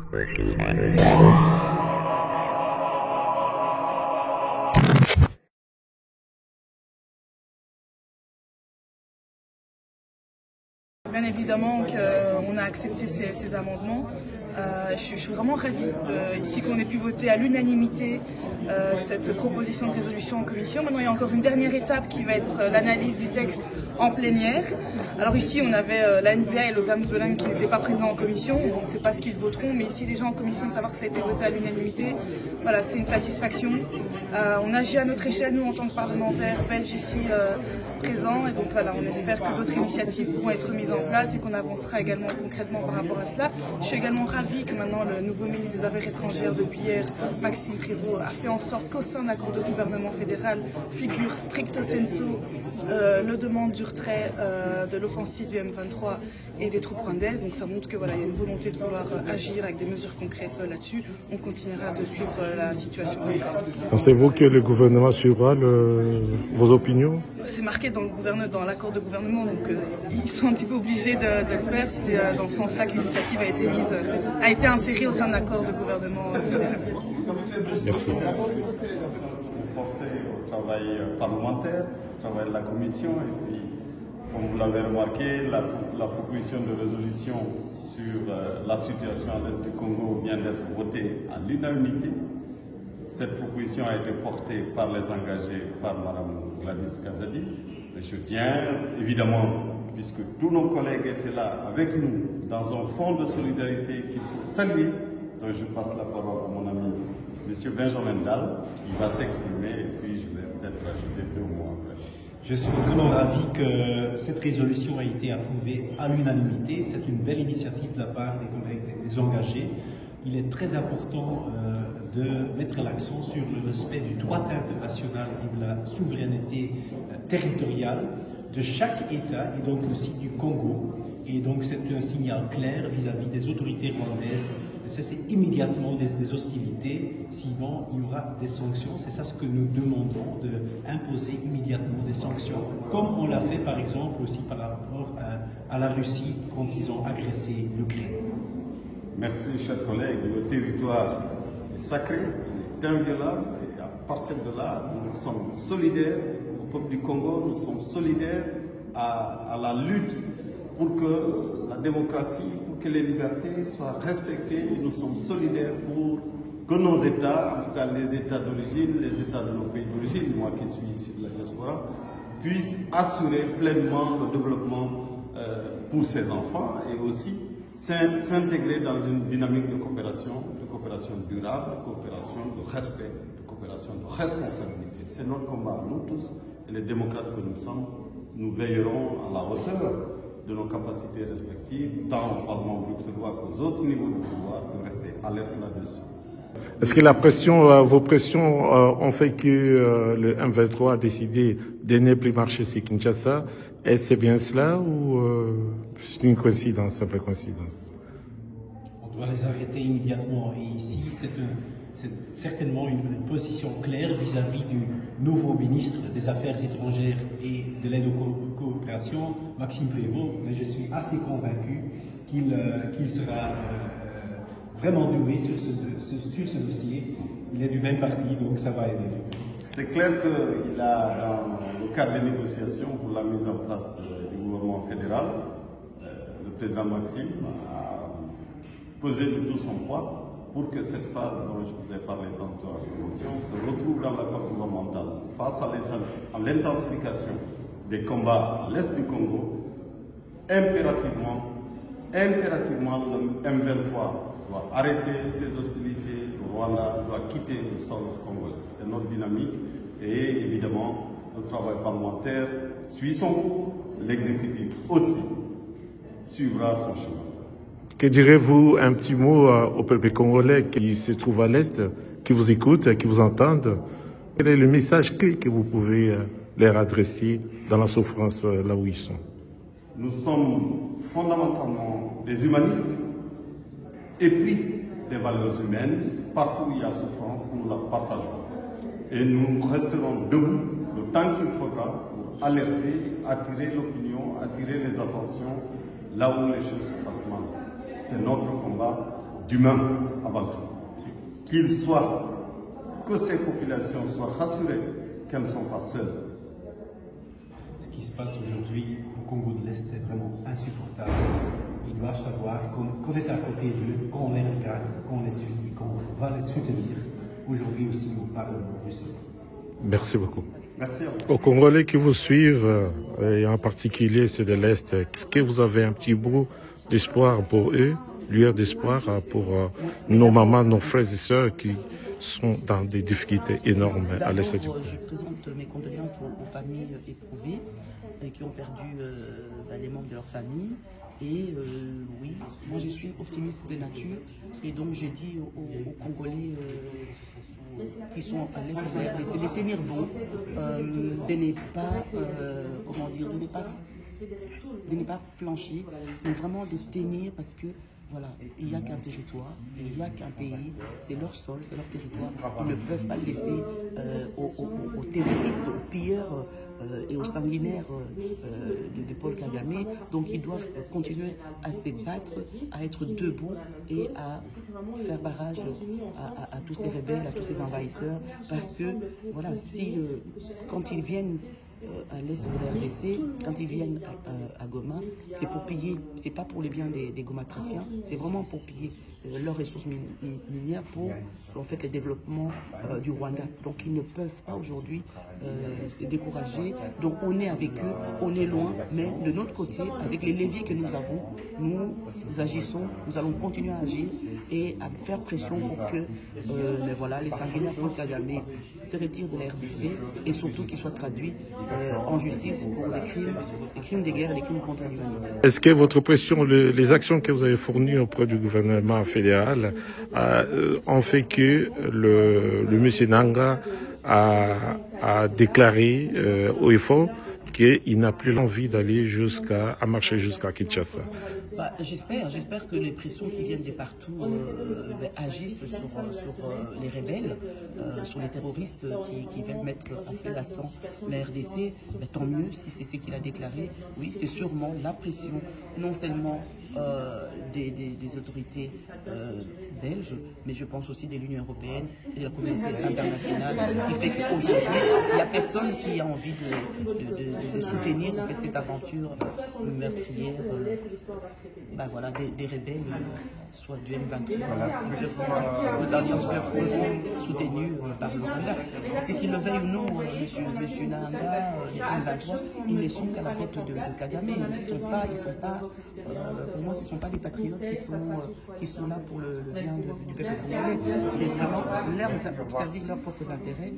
Bien évidemment qu'on a accepté ces amendements. Je suis vraiment ravie ici qu'on ait pu voter à l'unanimité cette proposition de résolution en commission. Maintenant, il y a encore une dernière étape qui va être l'analyse du texte en plénière. Alors ici, on avait la NVA et le VAMS Belang qui n'étaient pas présents en commission. On ne sait pas ce qu'ils voteront, mais ici déjà en commission, de savoir que ça a été voté à l'unanimité, voilà, c'est une satisfaction. On agit à notre échelle, nous, en tant que parlementaires belges ici présents. Et donc voilà, on espère que d'autres initiatives pourront être mises en place et qu'on avancera également concrètement par rapport à cela. Je suis également ravie que maintenant le nouveau ministre des Affaires étrangères depuis hier, Maxime Prévost, a fait en sorte qu'au sein de l'accord de gouvernement fédéral figure stricto sensu le demande du retrait de l'offensive du M23 et des troupes rwandaises. Donc ça montre que voilà, il y a une volonté de vouloir agir avec des mesures concrètes là-dessus. On continuera de suivre la situation. Pensez-vous que le gouvernement suivra vos opinions? C'est marqué dans l'accord de gouvernement, donc ils sont un petit peu obligés de le faire. C'était dans ce sens-là que l'initiative a été insérée au sein de l'accord de gouvernement fédéral. Merci. Porter au travail parlementaire, au travail de la commission, et puis, comme vous l'avez remarqué, la proposition de résolution sur la situation à l'est du Congo vient d'être votée à l'unanimité. Cette proposition a été portée par les engagés, par Mme Gladys Kazadi. Et je tiens, évidemment, puisque tous nos collègues étaient là avec nous, dans un fonds de solidarité qu'il faut saluer, donc je passe la parole à mon ami M. Benjamin Dalle, qui va s'exprimer, et puis je vais peut-être rajouter 2 mots après. Je suis vraiment ravi que cette résolution ait été approuvée à l'unanimité. C'est une belle initiative de la part des collègues des engagés. Il est très important de mettre l'accent sur le respect du droit international et de la souveraineté territoriale de chaque État, et donc aussi du Congo. Et donc c'est un signal clair vis-à-vis des autorités rwandaises de cesser immédiatement des hostilités, sinon il y aura des sanctions. C'est ça ce que nous demandons, d'imposer immédiatement des sanctions, comme on l'a fait par exemple aussi par rapport à la Russie quand ils ont agressé l'Ukraine. Merci, chers collègues. Le territoire est sacré, il est inviolable, et à partir de là, nous sommes solidaires au peuple du Congo, nous sommes solidaires à la lutte pour que la démocratie, pour que les libertés soient respectées. Nous sommes solidaires pour que nos États, en tout cas les États d'origine, les États de nos pays d'origine, moi qui suis issu de la diaspora, puissent assurer pleinement le développement pour ces enfants et aussi s'intégrer dans une dynamique de coopération durable, de coopération de respect, de coopération de responsabilité. C'est notre combat, nous tous, et les démocrates que nous sommes, nous veillerons à la hauteur de nos capacités respectives, tant au Parlement bruxellois qu'aux autres niveaux de pouvoir, de rester alerte là-dessus. Est-ce que vos pressions ont fait que le M23 a décidé de ne plus marcher sur Kinshasa? Est-ce c'est bien cela ou c'est une coïncidence, simple coïncidence? On doit les arrêter immédiatement. Et ici, c'est certainement une position claire vis-à-vis du nouveau ministre des Affaires étrangères et de l'aide aux coopérations, Maxime Prévost. Mais je suis assez convaincu qu'il sera vraiment doué sur ce dossier. Il est du même parti, donc ça va aider. C'est clair qu'il a, dans le cadre des négociations pour la mise en place du gouvernement fédéral, le président Maxime a pesé de tout son poids pour que cette phase dont je vous ai parlé tantôt en commission se retrouve dans l'accord gouvernemental face à l'intensification des combats à l'est du Congo. Impérativement, le M23 doit arrêter ses hostilités, le Rwanda doit quitter le sol congolais. C'est notre dynamique et évidemment, le travail parlementaire suit son cours, l'exécutif aussi suivra son chemin. Que direz-vous un petit mot au peuple congolais qui se trouve à l'Est, qui vous écoute, qui vous entendent? Quel est le message clé que vous pouvez leur adresser dans la souffrance là où ils sont? Nous sommes fondamentalement des humanistes, épris des valeurs humaines. Partout où il y a souffrance, nous la partageons. Et nous resterons debout le temps qu'il faudra pour alerter, attirer l'opinion, attirer les attentions là où les choses se passent mal. C'est notre combat d'humain avant tout. Que ces populations soient rassurées qu'elles ne sont pas seules. Ce qui se passe aujourd'hui au Congo de l'Est est vraiment insupportable. Ils doivent savoir qu'on est à côté d'eux, qu'on les regarde, qu'on les suit, qu'on va les soutenir. Aujourd'hui aussi au Parlement bruxellois. Merci beaucoup. Merci à vous. Aux Congolais qui vous suivent, et en particulier ceux de l'Est, est-ce que vous avez un petit bout d'espoir pour eux, lueur d'espoir pour nos mamans, nos frères et sœurs qui sont dans des difficultés énormes à l'Est du pays? Je présente mes condoléances aux familles éprouvées qui ont perdu les membres de leur famille. Et oui, moi je suis optimiste de nature et donc je dis aux Congolais qui sont à l'Est de la RDC de tenir bon, de ne pas, comment dire, de ne pas flancher, mais vraiment de tenir parce que voilà, il n'y a qu'un territoire, il n'y a qu'un pays, c'est leur sol, c'est leur territoire. Ils ne peuvent pas le laisser aux terroristes, aux pilleurs et aux sanguinaires de Paul Kagame. Donc ils doivent continuer à se battre, à être debout et à faire barrage à tous ces rebelles, à tous ces envahisseurs. Parce que, voilà, si quand ils viennent à l'est de la RDC, quand ils viennent à Goma, c'est pour piller, c'est pas pour les biens des gomatriciens, c'est vraiment pour piller leurs ressources minières pour en fait le développement du Rwanda. Donc ils ne peuvent pas aujourd'hui se décourager. Donc on est avec eux, on est loin, mais de notre côté, avec les leviers que nous avons, nous agissons, nous allons continuer à agir et à faire pression pour que voilà, les sanguinaires Paul Kagame se retirent de la RDC et surtout qu'ils soient traduits en justice pour les crimes de guerre et les crimes contre l'humanité. Est-ce que votre pression, les actions que vous avez fournies auprès du gouvernement fédéral ont fait que le monsieur Nanga a déclaré haut et fort qu'il n'a plus l'envie d'aller à marcher jusqu'à Kinshasa? J'espère que les pressions qui viennent de partout agissent sur les rebelles, sur les terroristes qui veulent mettre à feu à sang la RDC. Tant mieux si c'est ce qu'il a déclaré. Oui, c'est sûrement la pression, non seulement des autorités belges, mais je pense aussi de l'Union européenne et de la communauté internationale, qui fait qu'aujourd'hui, il n'y a personne qui a envie de soutenir en fait, cette aventure meurtrière voilà, des rebelles, soit du M23, de l'Alliance Fleuve Congo, soutenue par le Rwanda. Parce que qu'il le veuille ou non, monsieur Nanga, les M23, ils ne sont qu'à la tête de Kagame. Ils sont pas, pour moi, ce ne sont pas des patriotes qui sont là pour le bien du peuple congolais. C'est vraiment servir leurs propres intérêts.